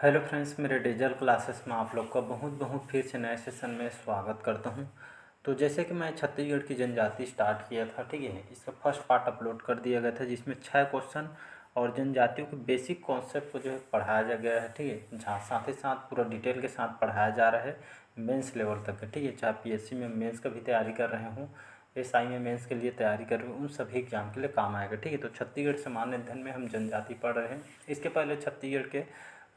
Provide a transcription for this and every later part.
Hello friends, मेरे digital classes में आप लोग का बहुत बहुत फिर से नए सेशन में स्वागत करता हूं। तो जैसे कि मैं छत्तीसगढ़ की जनजाति स्टार्ट किया था, ठीक है। इसका फर्स्ट पार्ट अपलोड कर दिया गया था जिसमें 6 क्वेश्चन और जनजातियों के बेसिक कॉन्सेप्ट को जो है पढ़ाया गया है, ठीक है। जहाँ साथ ही साथ पूरा डिटेल के साथ पढ़ाया जा रहा है मेंस लेवल तक है, ठीक है। चाहे पीएससी में मेंस का भी तैयारी कर रहे हों, एसआई में मेंस के लिए तैयारी कर रहे हो, उन सभी एग्जाम के लिए काम आएगा, ठीक है। तो छत्तीसगढ़ सामान्य अध्ययन में हम जनजाति पढ़ रहे हैं। इसके पहले छत्तीसगढ़ के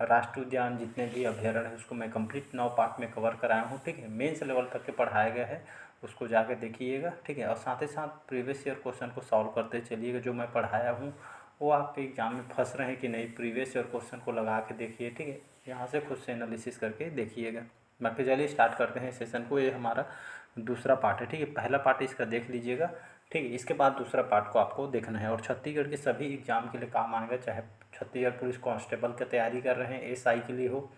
राष्ट्रीय उद्यान जितने भी अभ्यारण्य है उसको मैं कंप्लीट 9 पार्ट में कवर कराया हूँ, ठीक है। मेंस लेवल तक के पढ़ाया गया है, उसको जाके देखिएगा, ठीक है। और साथ ही साथ प्रीवियस ईयर क्वेश्चन को सॉल्व करते चलिएगा। जो मैं पढ़ाया हूँ वो आपके एग्जाम में फंस रहे हैं कि नहीं, प्रीवियस ईयर क्वेश्चन को लगा के देखिए, ठीक है। यहाँ से खुद से एनालिसिस करके देखिएगा। बाकी चलिए स्टार्ट करते हैं सेशन को। ये हमारा दूसरा पार्ट है, ठीक है। पहला पार्ट इसका देख लीजिएगा, ठीक है। इसके बाद दूसरा पार्ट को आपको देखना है और छत्तीसगढ़ के सभी एग्जाम के लिए काम आएगा। चाहे छत्तीसगढ़ पुलिस कांस्टेबल की तैयारी कर रहे हैं, एसआई के लिए हो,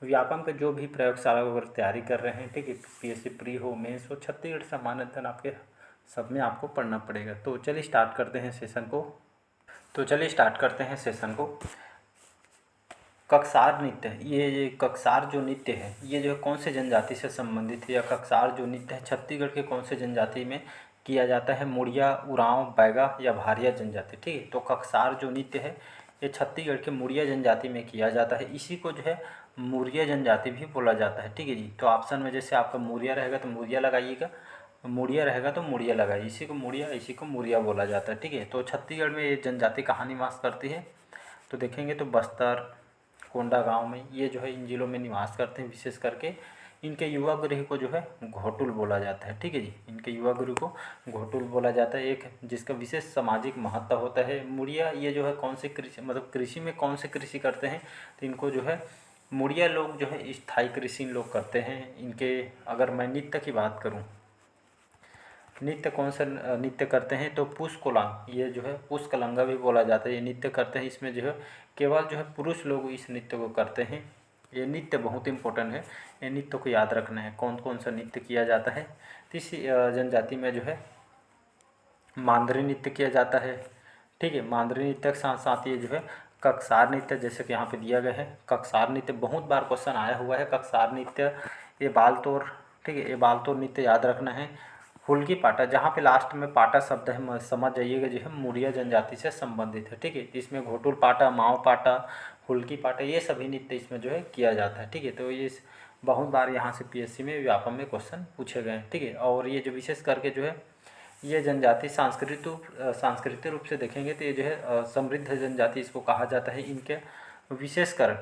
व्यापम का जो भी प्रयोगशाला वगैरह तैयारी कर रहे हैं, ठीक है। पीएससी प्री हो, मेंस हो, छत्तीसगढ़ सामान्य अध्ययन आपके सब में आपको पढ़ना पड़ेगा। तो चलिए स्टार्ट करते हैं सेशन को। कक्सार नृत्य, ये कक्सार जो नृत्य है ये जो है कौन से जनजाति से संबंधित है, या कक्सार जो नृत्य है छत्तीसगढ़ के कौन से जनजाति में किया जाता है? मुड़िया, उरांव, बैगा या भारिया जनजाति, ठीक है। तो कक्सार जो नृत्य है ये छत्तीसगढ़ के मुड़िया जनजाति में किया जाता है। इसी को जो है मुरिया जनजाति भी बोला जाता है, ठीक है जी। तो ऑप्शन में जैसे आपका मुरिया रहेगा तो मुरिया लगाइएगा, मुड़िया रहेगा तो मुड़िया लगाइए। इसी को मुड़िया, इसी को मुरिया बोला जाता है, ठीक है। तो छत्तीसगढ़ में ये जनजाति कहाँ निवास करती है? तो देखेंगे तो बस्तर, कोंडागांव में ये जो है इन जिलों में निवास करते हैं। विशेष करके इनके युवा गृह को जो है घोटुल बोला जाता है, ठीक है जी। इनके युवा गृह को घोटुल बोला जाता है, एक जिसका विशेष सामाजिक महत्व होता है। मुड़िया ये जो है कौन से कृषि, मतलब कृषि में कौन से कृषि करते हैं? तो इनको जो है मुड़िया लोग जो है स्थायी कृषि इन लोग करते हैं। इनके अगर मैं नृत्य की बात करूँ, नृत्य कौन सा नृत्य करते हैं? तो पुष्कोलांग, ये जो है पुष्कलंगा भी बोला जाता है, ये नृत्य करते हैं। इसमें जो है केवल जो है पुरुष लोग इस नृत्य को करते हैं। ये नृत्य बहुत इंपॉर्टेंट है, ये नृत्य को याद रखना है कौन कौन सा नृत्य किया जाता है। तो इसी जनजाति में जो है मांदरी नृत्य किया जाता है, ठीक है। मांदरी नृत्य के साथ साथ ये जो है कक्सार नृत्य, जैसे कि यहाँ पे दिया गया है कक्सार नृत्य, बहुत बार क्वेश्चन आया हुआ है कक्सार नृत्य। ये बालतोड़, ठीक है, ये बालतोड़ नृत्य याद रखना है। हुल्की पाटा, जहाँ पे लास्ट में पाटा शब्द है समझ जाइएगा जो है मुड़िया जनजाति से संबंधित है, ठीक है। इसमें घोटुल पाटा, माओ पाटा, हुल्की पाटा ये सभी नृत्य इसमें जो है किया जाता है, ठीक है। तो ये बहुत बार यहाँ से पीएससी में व्यापम में क्वेश्चन पूछे गए हैं, ठीक है। और ये जो विशेष करके जो है ये जनजाति सांस्कृतिक रूप से देखेंगे तो ये जो है समृद्ध जनजाति इसको कहा जाता है। इनके विशेषकर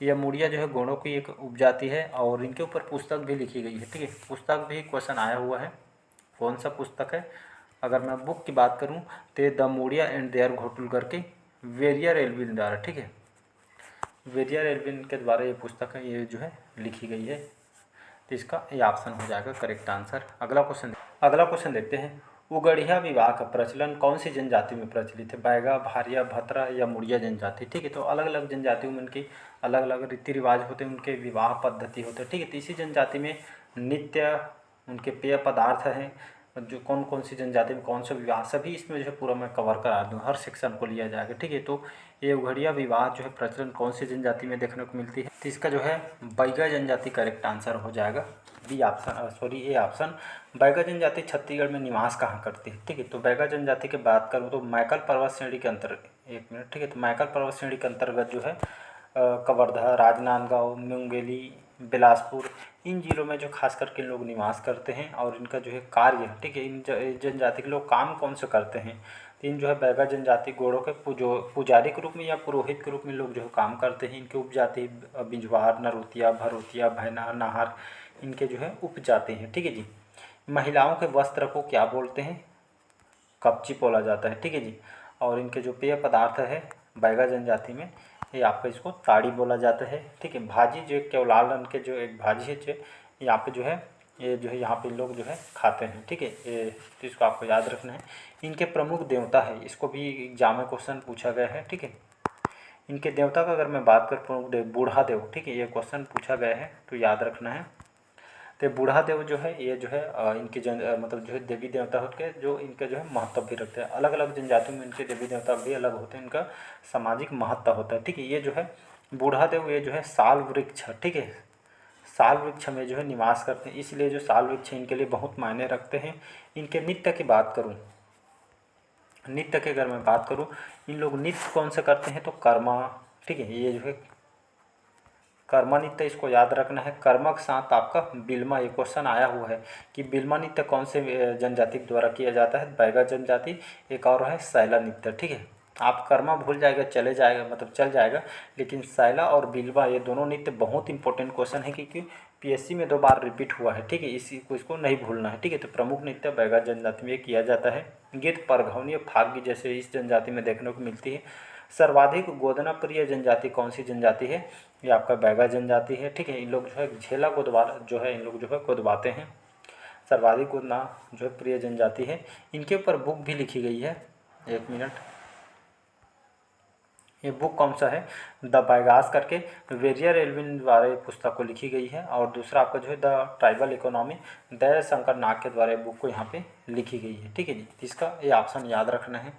यह मुड़िया जो है गौड़ों की एक उपजाति है और इनके ऊपर पुस्तक भी लिखी गई है, ठीक है। पुस्तक भी क्वेश्चन आया हुआ है, कौन सा पुस्तक है? अगर मैं बुक की बात करूं तो the Muria and their Ghotul करके वेरियर एल्विन द्वारा, ठीक है, वेरियर एल्विन के द्वारा ये पुस्तक है, ये जो है लिखी गई है। तो इसका ये ऑप्शन हो जाएगा करेक्ट आंसर। अगला क्वेश्चन देखते हैं। उगड़िया विवाह का प्रचलन कौन सी जनजाति में प्रचलित है? बैगा, भारिया, भतरा या मुड़िया जनजाति, ठीक है। तो अलग अलग जनजातियों में उनकी अलग अलग रीति रिवाज होते हैं, उनके विवाह पद्धति होते हैं, ठीक है। तो इसी जनजाति में नृत्य, उनके पेय पदार्थ हैं, जो कौन कौन सी जनजाति में कौन सा विवाह, सभी इसमें जो है पूरा मैं कवर करा दूँ, हर सेक्शन को लिया जाएगा, ठीक है। तो ये उघड़िया विवाह जो है प्रचलन कौन सी जनजाति में देखने को मिलती है? तो इसका जो है बैगा जनजाति करेक्ट आंसर हो जाएगा, B option, sorry A option. Baiga जनजाति छत्तीसगढ़ में निवास कहाँ करती है? ठीक है, तो बैगा जनजाति की बात करूँ तो मैकल पर्वत श्रेणी के अंतर्गत, एक मिनट, ठीक है, तो मैकल पर्वत श्रेणी के अंतर्गत जो है कवर्धा, राजनांदगांव, मुंगेली, बिलासपुर, इन जिलों में जो खास करके लोग निवास करते हैं। और इनका जो है कार्य, ठीक है, इन जनजाति के लोग काम कौन से करते हैं? तो इन जो है बैगा जनजाति गोड़ों के पुजारी के रूप में या पुरोहित के रूप में लोग जो है काम करते हैं। इनके उपजाति बिंजवार, नरोतिया, भरोतिया, भैना, नाहर इनके जो है उपजाति हैं, ठीक है जी। महिलाओं के वस्त्र को क्या बोलते हैं? कपची बोला जाता है, ठीक है जी। और इनके जो पेय पदार्थ है बैगा जनजाति में, ये आपका इसको ताड़ी बोला जाता है, ठीक है। भाजी जो केवलाल रंग के जो एक भाजी है जो यहाँ पे जो है, ये जो है यहाँ पे लोग जो है खाते हैं, ठीक है। ये तो इसको आपको याद रखना है। इनके प्रमुख देवता है, इसको भी एग्जाम में क्वेश्चन पूछा गया है, ठीक है। इनके देवता का अगर मैं बात करूँ, प्रमुख देव बूढ़ा देव, ठीक है, ये क्वेश्चन पूछा गया है तो याद रखना है। तो बूढ़ा देव जो है ये जो है इनके मतलब जो है देवी देवता होते हैं जो इनका जो है महत्व भी रखते हैं। अलग अलग जनजातियों में इनके देवी देवता भी अलग होते हैं, इनका सामाजिक महत्व होता है। ठीक है, ये जो है बूढ़ा देव ये जो है साल वृक्ष, ठीक है, साल वृक्ष में जो है निवास करते हैं, इसलिए जो साल वृक्ष इनके लिए बहुत मायने रखते हैं। इनके नृत्य की बात करूँ, नृत्य की अगर मैं बात करूँ, इन लोग नृत्य कौन से करते हैं तो कर्मा, ठीक है, ये जो है कर्मा नृत्य, इसको याद रखना है। कर्मा के साथ आपका बिल्मा, ये क्वेश्चन आया हुआ है कि बिल्मा नृत्य कौन से जनजाति के द्वारा किया जाता है, बैगा जनजाति। एक और है सैला नृत्य। ठीक है, आप कर्मा भूल जाएगा चले जाएगा, मतलब चल जाएगा, लेकिन सैला और बिल्वा ये दोनों नृत्य बहुत इंपॉर्टेंट क्वेश्चन है क्योंकि पीएससी में 2 बार रिपीट हुआ है। ठीक है, इसी को इसको नहीं भूलना है। ठीक है, तो प्रमुख नृत्य बैगा जनजाति में किया जाता है। गीत परघौनी फाग्य जैसे इस जनजाति में देखने को मिलती है। सर्वाधिक गोदना प्रिय जनजाति कौन सी जनजाति है, ये आपका बैगा जनजाति है। ठीक है, इन लोग जो है झेला गोदवा जो है इन लोग जो है गोदवाते हैं। सर्वाधिक गोदना जो है प्रिय जनजाति है। इनके ऊपर बुक भी लिखी गई है, 1 मिनट, ये बुक कौन सा है, द बैगास करके वेरियर एल्विन द्वारा ये पुस्तक को लिखी गई है। और दूसरा आपका जो है the tribal economy Daya Shankar नाग के द्वारा ये बुक को यहाँ पे लिखी गई है। ठीक है जी, इसका ये ऑप्शन याद रखना है।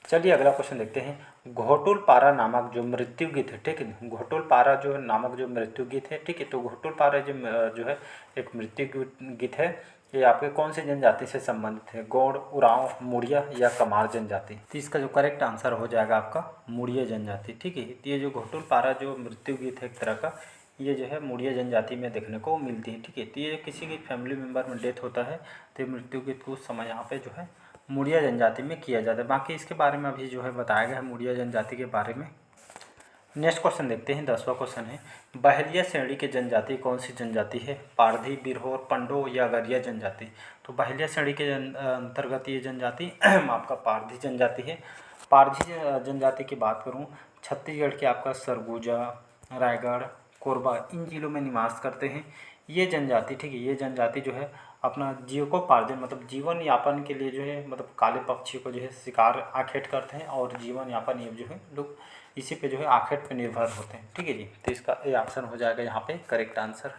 चलिए अगला क्वेश्चन देखते हैं। घोटुल पारा नामक जो मृत्यु गीत है, ठीक है, घोटुल पारा जो नामक जो मृत्यु गीत है, ठीक है, तो घोटुल पारा जो है एक मृत्यु गीत है, ये आपके कौन सी जनजाति से संबंधित है, गौड़, उरांव, मुड़िया या कमार जनजाति। तो इसका जो करेक्ट आंसर हो जाएगा आपका मुड़िया जनजाति। ठीक है, ये जो घोटुल पारा जो मृत्यु गीत है एक तरह का, ये जो है मुड़िया जनजाति में देखने को मिलती है। ठीक है, तो ये किसी की फैमिली मेम्बर में डेथ होता है तो मृत्यु गीत को उस समय यहाँ पे जो है मुड़िया जनजाति में किया जाता है। बाकी इसके बारे में अभी जो है बताया गया है मुड़िया जनजाति के बारे में। नेक्स्ट क्वेश्चन देखते हैं, 10वां क्वेश्चन है, बहलिया श्रेणी की जनजाति कौन सी जनजाति है, पारधी, बिरहोर, पंडो या गरिया जनजाति। तो बहलिया श्रेणी के अंतर्गत ये जनजाति आपका पारधी जनजाति है। पारधी जनजाति की बात करूँ, छत्तीसगढ़ के आपका सरगुजा, रायगढ़, कोरबा इन जिलों में निवास करते हैं ये जनजाति। ठीक है, ये जनजाति जो है अपना जीविकोपार्जन मतलब जीवन यापन के लिए जो है मतलब काले पक्षी को जो है शिकार आखेट करते हैं और जीवन यापन ये जो है लोग इसी पे जो है आखेट पे निर्भर होते हैं। ठीक है जी, तो इसका ये ऑप्शन हो जाएगा यहाँ पे करेक्ट आंसर।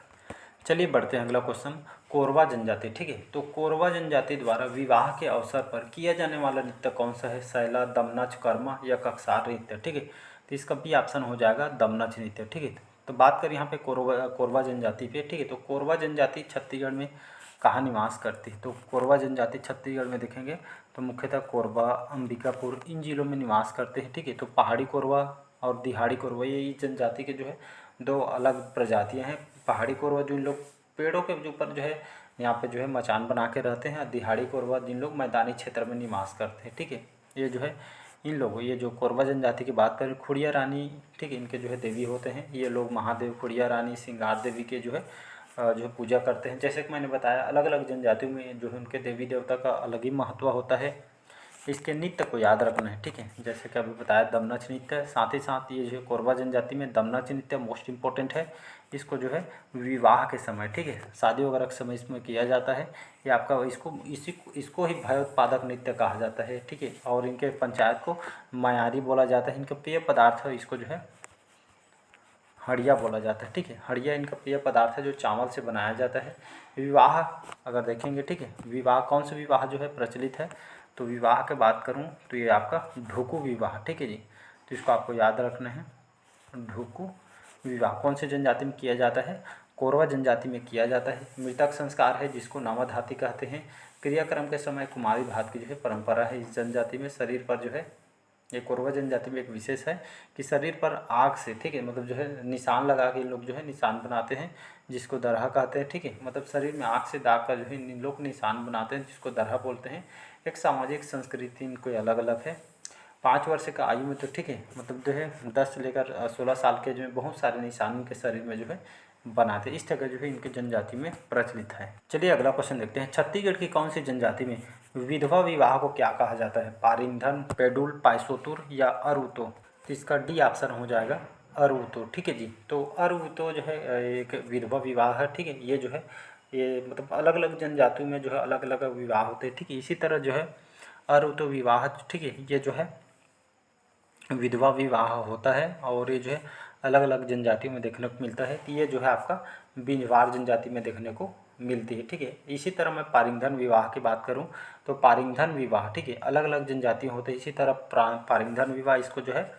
चलिए बढ़ते हैं अगला क्वेश्चन, कोरवा जनजाति। ठीक है, तो कोरवा जनजाति द्वारा विवाह के अवसर पर किया जाने वाला नृत्य कौन सा है, सैला, दमनच, कर्मा या कक्सार नृत्य। ठीक है, तो इसका भी ऑप्शन हो जाएगा दमनच नृत्य। ठीक है, तो बात करें यहाँ पे कोरवा जनजाति पे। ठीक है, तो कोरवा जनजाति छत्तीसगढ़ में कहाँ निवास करती है, तो कोरवा जनजाति छत्तीसगढ़ में देखेंगे तो मुख्यतः कोरबा, अंबिकापुर इन जिलों में निवास करते हैं। ठीक है, तो पहाड़ी कोरवा और दिहाड़ी कोरवा ये जनजाति के जो है 2 अलग प्रजातियां हैं। पहाड़ी कोरवा जो इन लोग पेड़ों के ऊपर जो है यहाँ पे जो है मचान बना के रहते हैं, और दिहाड़ी कोरवा जिन लोग मैदानी क्षेत्र में निवास करते हैं। ठीक है, ये जो है इन लोगों ये जो कोरवा जनजाति की बात करें, खुड़िया रानी, ठीक है, इनके जो है देवी होते हैं ये लोग महादेव, खुड़िया रानी, सिंगार देवी के जो है पूजा करते हैं। जैसे कि मैंने बताया अलग अलग जनजातियों में जो है उनके देवी देवता का अलग ही महत्व होता है। इसके नृत्य को याद रखना है। ठीक है, जैसे कि अभी बताया दमनच नृत्य, साथ ही साथ ये जो है कोरबा जनजाति में दमनच नृत्य मोस्ट इम्पोर्टेंट है। इसको जो है विवाह के समय, ठीक है, शादी वगैरह के समय इसमें किया जाता है। ये आपका इसको ही भयोत्पादक नृत्य कहा जाता है। ठीक है, और इनके पंचायत को मायारी बोला जाता है। इनका पेय पदार्थ है, इसको जो है हड़िया बोला जाता है। ठीक है, हड़िया इनका पेय पदार्थ है जो चावल से बनाया जाता है। विवाह अगर देखेंगे, ठीक है, विवाह कौन सा विवाह जो है प्रचलित है, तो विवाह की बात करूं तो ये आपका ढुकू विवाह। ठीक है जी, तो इसको आपको याद रखना है। ढुकू विवाह कौन से जनजाति में किया जाता है, कोरवा जनजाति में किया जाता है। मृतक संस्कार है जिसको नवाधाती कहते हैं। क्रियाक्रम के समय कुमारी भात की जो है परंपरा है इस जनजाति में। शरीर पर जो है ये कोरवा जनजाति में एक विशेष है कि शरीर पर आग से, ठीक है, मतलब जो है निशान लगा के इन लोग जो है निशान बनाते हैं जिसको दरहा कहते हैं। ठीक है, मतलब शरीर में आग से दाग का जो है इन लोग निशान बनाते हैं जिसको दरहा बोलते हैं। एक सामाजिक संस्कृति इनको अलग अलग है। 5 वर्ष का आयु में तो, ठीक है, मतलब जो है 10 से लेकर 16 साल के जो है बहुत सारे निशान इनके शरीर में जो है बनाते हैं। इस तरह जो है इनके जनजाति में प्रचलित है। चलिए अगला क्वेश्चन देखते हैं, छत्तीसगढ़ की कौन सी जनजाति में विधवा विवाह को क्या कहा जाता है, पारिंधन, पेडुल, पाइसोतुर या अरुतो। तो इसका डी ऑप्शन हो जाएगा अरुतो। ठीक है जी, तो अरुतो जो है एक विधवा विवाह है। ठीक है, ये जो है ये मतलब अलग अलग जनजातियों में जो है अलग अलग विवाह होते हैं। ठीक है, इसी तरह जो है अरुतो विवाह, ठीक है, ये जो है विधवा विवाह होता है और ये जो है अलग अलग जनजातियों में देखने को मिलता है। तो ये जो है आपका बिंजवार जनजाति में देखने को मिलती है, ठीक है। इसी तरह मैं पारिंगधन विवाह की बात करूँ तो पारिंगधन विवाह, ठीक है, अलग अलग जनजातियाँ होते हैं। इसी तरह पारिंगधन विवाह, इसको जो है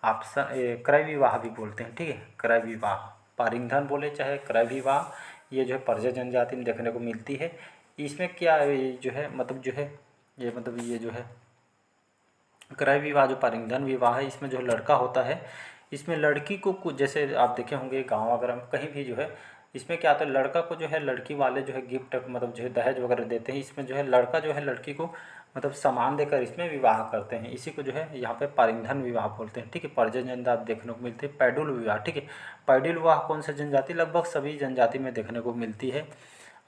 आप क्रय विवाह भी बोलते हैं, ठीक है। क्रय विवाह, पारिंगधन बोले चाहे क्रय विवाह, ये जो है परिजन जनजाति में देखने को मिलती है। इसमें क्या जो है मतलब जो है ये जो है क्रय विवाह जो पारिंगधन विवाह है, इसमें जो लड़का होता है, इसमें लड़की को कुछ, जैसे आप देखे होंगे गाँव वगैरह में कहीं भी जो है, इसमें क्या होता है लड़का को जो है लड़की वाले जो है गिफ्ट मतलब जो है दहेज वगैरह देते हैं। इसमें जो है लड़का जो है लड़की को मतलब सामान देकर इसमें विवाह करते हैं। इसी को जो है यहाँ पे पारिंगधन विवाह बोलते हैं, ठीक है। परिजन जनजाति देखने को मिलती है। पैडुल विवाह, ठीक है। पैडुल विवाह कौन सा जनजाति, लगभग सभी जनजाति में देखने को मिलती है।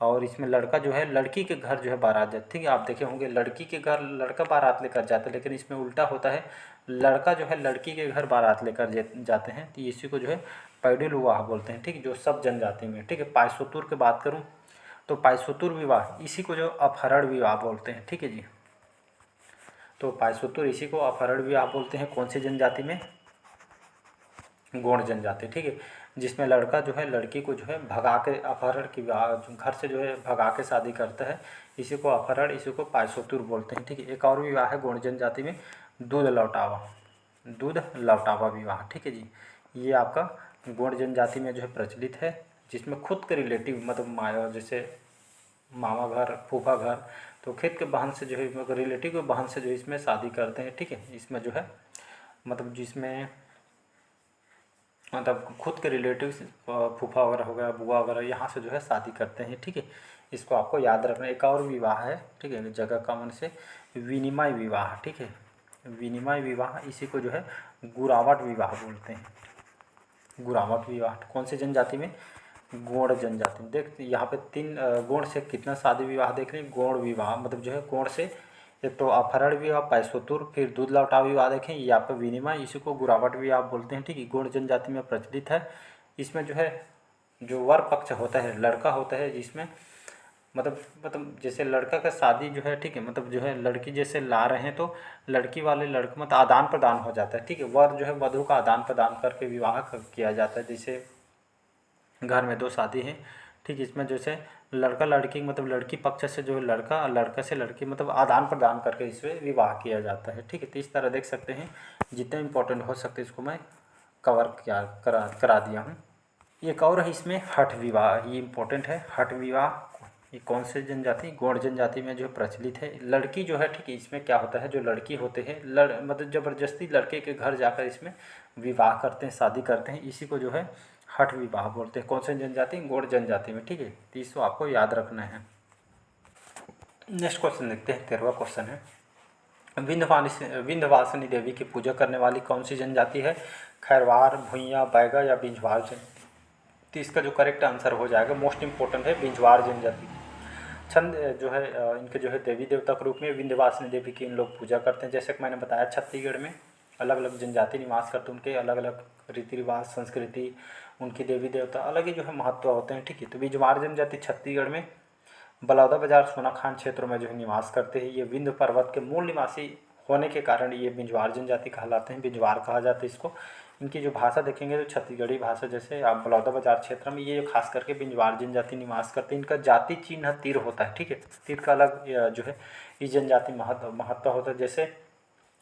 और इसमें लड़का जो है लड़की के घर जो है बारात जाते, ठीक है। आप देखे होंगे लड़की के घर लड़का बारात लेकर जाता है, लेकिन इसमें उल्टा होता है, लड़का जो है लड़की के घर बारात लेकर जाते हैं। तो इसी को जो है पैडुल विवाह बोलते हैं, ठीक है, जो सब जनजाति में, ठीक है। पायसुतुर की बात करूँ तो पायसुतुर विवाह, इसी को जो अपहरण विवाह बोलते हैं, ठीक है जी। तो पायसुतुर इसी को अपहरण विवाह बोलते हैं। कौन सी जनजाति में, गौड़ जनजाति, ठीक है। जिसमें लड़का जो है लड़की को जो है भगा के अपहरण की विवाह, घर से जो है भगा के शादी करता है, इसी को अपहरण, इसी को पायसुतुर बोलते हैं, ठीक है। एक और विवाह है गौड़ जनजाति में, दूध लौटावा, दूध लौटावा विवाह, ठीक है जी। ये आपका गौड़ जनजाति में जो है प्रचलित है, जिसमें खुद के रिलेटिव मतलब माया, जैसे मामा घर, फूफा घर, तो खुद के बहन से जो है रिलेटिव के बहन से जो इसमें शादी करते हैं, ठीक है। इसमें जो है मतलब जिसमें मतलब खुद के रिलेटिव फूफा वगैरह हो गया, बुआ वगैरह, यहाँ से जो है शादी करते हैं, ठीक है। इसको आपको याद रखना। एक और विवाह है, ठीक है, जगह का मन से, विनिमय विवाह, ठीक है। विनिमय विवाह, इसी को जो है गुरावट विवाह बोलते हैं। गुरावट विवाह कौन से जनजाति में, गौड़ जनजाति में। देख यहाँ पे तीन गौड़ से कितना शादी विवाह देख रहे हैं। गौड़ विवाह मतलब जो है गौड़ से, एक तो अपहरण विवाह पैसोतुर, फिर दूध लौटाव विवाह देखें, ये आपका विनिमय, इसी को गुरावट विवाह बोलते हैं, ठीक है। गौड़ जनजाति में प्रचलित है। इसमें जो है जो वर पक्ष होता है, लड़का होता है, जिसमें मतलब जैसे लड़का का शादी जो है, ठीक है, मतलब जो है लड़की जैसे ला रहे हैं तो लड़की वाले लड़के मतलब आदान प्रदान हो जाता है, ठीक है। वर जो है वधु का आदान प्रदान करके विवाह किया जाता है। जैसे घर में दो शादी है, ठीक, इसमें जैसे लड़का लड़की मतलब लड़की पक्ष से जो है लड़का, लड़का से लड़की मतलब आदान प्रदान करके इसमें विवाह किया जाता है, ठीक है। तो इस तरह देख सकते हैं, जितना इम्पोर्टेंट हो सकते इसको मैं कवर करा दिया हूँ। एक और है इसमें हठ विवाह, ये इम्पोर्टेंट है। हठ विवाह ये कौन से जनजाति, गौड़ जनजाति में जो प्रचलित है। लड़की जो है, ठीक है, इसमें क्या होता है, जो लड़की होते हैं मतलब ज़बरदस्ती लड़के के घर जाकर इसमें विवाह करते हैं, शादी करते हैं, इसी को जो है हठ विवाह बोलते हैं। कौन से जनजाति, गौड़ जनजाति में, ठीक है। तो इसको आपको याद रखना है। नेक्स्ट क्वेश्चन देखते हैं, 13वां क्वेश्चन है, विंध्यवासिनी देवी की पूजा करने वाली कौन सी जनजाति है। खैरवार, भुइयाँ, बैगा या बिंझवार जनजाति। तो इसका जो करेक्ट आंसर हो जाएगा, मोस्ट इंपॉर्टेंट है, बिंझवार जनजाति। छंद जो है इनके जो है देवी देवता के रूप में विंध्यवासिनी देवी की इन लोग पूजा करते हैं। जैसे कि मैंने बताया छत्तीसगढ़ में अलग अलग जनजाति निवास करते हैं, उनके अलग अलग रीति रिवाज, संस्कृति, उनकी देवी देवता अलग ही जो है महत्व होते हैं, ठीक है। तो बिंझवार जनजाति छत्तीसगढ़ में बलौदाबाजार सोनाखान क्षेत्रों में जो है निवास करते हैं। ये विंध्य पर्वत के मूल निवासी होने के कारण ये बिंझवार जनजाति कहलाते हैं, बिंझवार कहा जाता है इसको। इनकी जो भाषा देखेंगे तो छत्तीसगढ़ी भाषा, जैसे आप बलौदाबाजार क्षेत्र में ये खास करके बिंझवार जनजाति निवास करते हैं। इनका जाति चिन्ह तीर होता है, ठीक है। तीर का अलग जो है इस जनजाति महत्व होता है। जैसे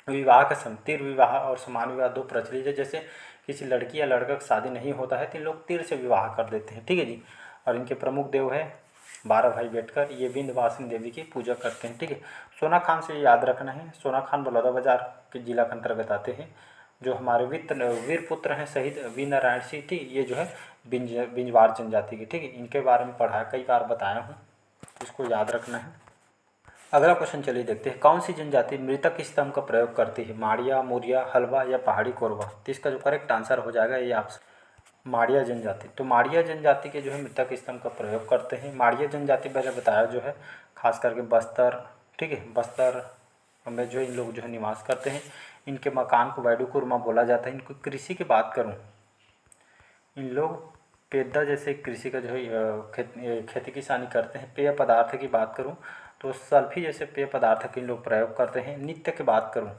विवाह का समय तीर विवाह और समान विवाह दो प्रचलित है। जैसे किसी लड़की या लड़का का शादी नहीं होता है तो इन लोग तीर से विवाह कर देते हैं, ठीक है जी। और इनके प्रमुख देव है 12 भाई बैठकर ये विंध्यवासिनी देवी की पूजा करते हैं, ठीक है। सोनाखान से याद रखना है, सोनाखान बलौदाबाजार के जिला के अंतर्गत आते हैं। जो हमारे वीर पुत्र हैं शहीद वीर नारायण सिंह, ठीक, ये जो है बिंझवार जनजाति के, ठीक है। इनके बारे में पढ़ा कई बार बताया हूँ, इसको याद रखना है। अगला क्वेश्चन चलिए देखते हैं, कौन सी जनजाति मृतक स्तंभ का प्रयोग करती है। माड़िया, मुरिया, हलवा या पहाड़ी कोरवा। तो इसका जो करेक्ट आंसर हो जाएगा ये आपसे माड़िया जनजाति। तो माड़िया जनजाति के जो है मृतक स्तंभ का प्रयोग करते हैं। माड़िया जनजाति पहले बताया जो है खास करके बस्तर, ठीक है, बस्तर में जो इन लोग जो है निवास करते हैं। इनके मकान को वैडू कुरमा बोला जाता है। इनको कृषि की बात करूँ, इन लोग पेदा जैसे कृषि का जो है खेती किसानी करते हैं। पेय पदार्थ की बात करूँ तो सल्फी जैसे पेय पदार्थ के इन लोग प्रयोग करते हैं। नृत्य की बात करूँ,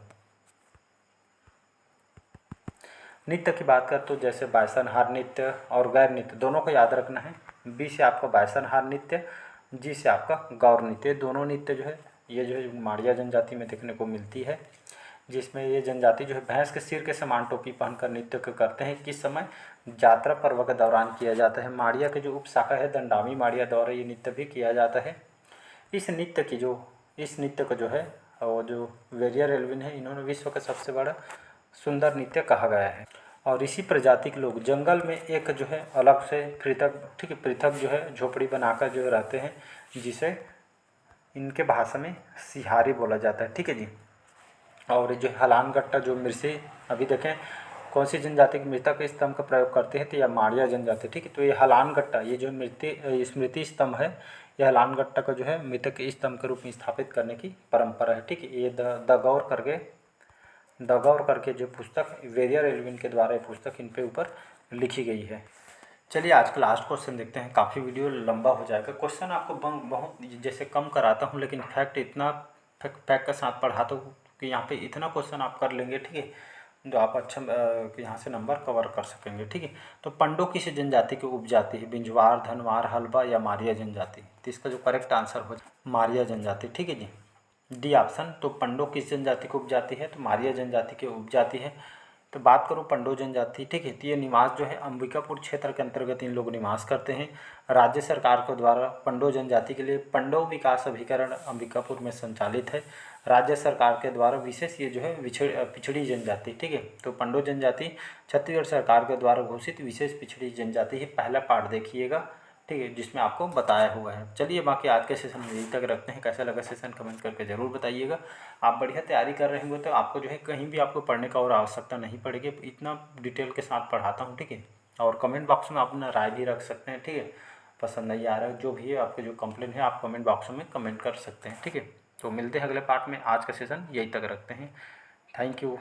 नृत्य की बात कर तो जैसे बायसनहार नृत्य और गैर नृत्य दोनों को याद रखना है। बी से आपका बायसनहार नृत्य, जी से आपका गौर नृत्य। दोनों नृत्य जो है ये जो है माड़िया जनजाति में देखने को मिलती है, जिसमें ये जनजाति जो है भैंस के सिर के समान टोपी पहनकर नृत्य को करते हैं। किस समय? यात्रा पर्व के दौरान किया जाता है। माड़िया के जो उपशाखा है दंडामी माड़िया द्वारा ये नृत्य भी किया जाता है। इस नृत्य को जो है वो जो वेरियर एल्विन है, इन्होंने विश्व का सबसे बड़ा सुंदर नृत्य कहा गया है। और इसी प्रजाति के लोग जंगल में एक जो है अलग से पृथक जो है झोपड़ी बनाकर जो रहते हैं, जिसे इनके भाषा में सिहारी बोला जाता है। ठीक है जी। और जो हलान गट्टा जो मृषि, अभी देखें कौन सी जनजाति की मृतक स्तंभ का प्रयोग करते हैं, तो यह माड़िया जनजाति। ठीक है, तो ये हलान गट्टा, ये जो स्मृति स्तंभ है, यह हलान गट्टा का जो है मृतक स्तंभ के रूप में स्थापित करने की परंपरा है। ठीक है, ये द गौर करके जो पुस्तक वेरियर एल्विन के द्वारा ये पुस्तक इन पे ऊपर लिखी गई है। चलिए आज का लास्ट क्वेश्चन देखते हैं, काफ़ी वीडियो लंबा हो जाएगा। क्वेश्चन आपको बहुत जैसे कम कराता हूँ, लेकिन फैक्ट का साथ पढ़ाता हूँ कि यहाँ पे इतना क्वेश्चन आप कर लेंगे। ठीक है, जो आप अच्छा यहाँ से नंबर कवर कर सकेंगे। ठीक है, तो पंडो किस जनजाति की उपजाति है? बिंजवार, धनवार, हल्बा या मारिया जनजाति? तो इसका जो करेक्ट आंसर हो मारिया जनजाति। ठीक है जी, डी ऑप्शन। तो पंडो किस जनजाति की उपजाति है? तो मारिया जनजाति की उपजाति है। तो बात करूँ पंडो जनजाति, ठीक है, तो ये निवास जो है अंबिकापुर क्षेत्र के अंतर्गत इन लोग निवास करते हैं। राज्य सरकार के द्वारा पंडो जनजाति के लिए पंडो विकास अभिकरण अंबिकापुर में संचालित है। राज्य सरकार के द्वारा विशेष ये जो है पिछड़ी जनजाति। ठीक है, तो पंडो जनजाति छत्तीसगढ़ सरकार के द्वारा घोषित विशेष पिछड़ी जनजाति है। पहला पार्ट देखिएगा, ठीक है, जिसमें आपको बताया हुआ है। चलिए बाकी आज के सेशन में यहीं तक रखते हैं। कैसा लगा सेशन कमेंट करके ज़रूर बताइएगा। आप बढ़िया तैयारी कर रहे होंगे तो आपको जो है कहीं भी आपको पढ़ने का और आवश्यकता नहीं पड़ेगी, इतना डिटेल के साथ पढ़ाता हूँ। ठीक है, और कमेंट बॉक्स में आप अपना राय भी रख सकते हैं। ठीक है, पसंद नहीं आ रहा है जो भी है, आपके जो कंप्लेन है आप कमेंट बॉक्स में कमेंट कर सकते हैं। ठीक है, तो मिलते हैं अगले पार्ट में। आज का सेशन यहीं तक रखते हैं। Thank you.